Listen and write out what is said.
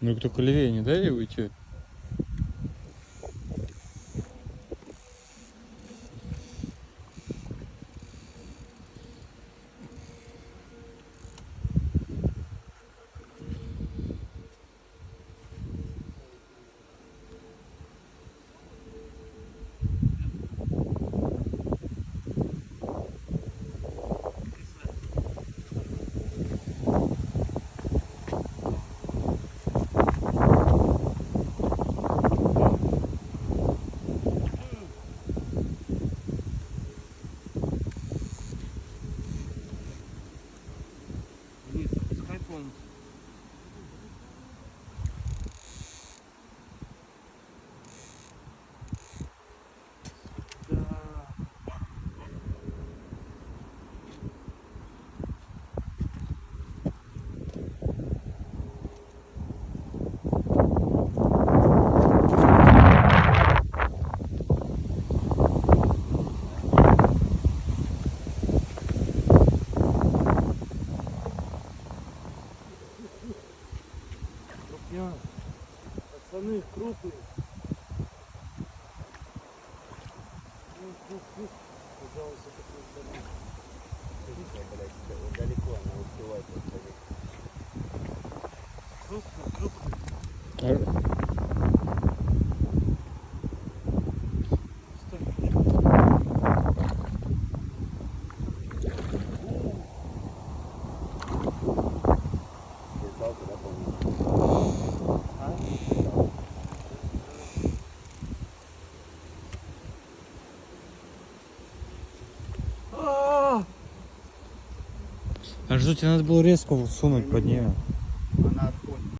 Ну только левее не дай ей уйти. Вниз опускай полностью. Да. Крупня. Пацаны, крупные. Пожалуйста, такой самый. Блядь, далеко она успевает подходить. Крупный. Палку, да, помню? А что тебе надо было резко сунуть под нее? Она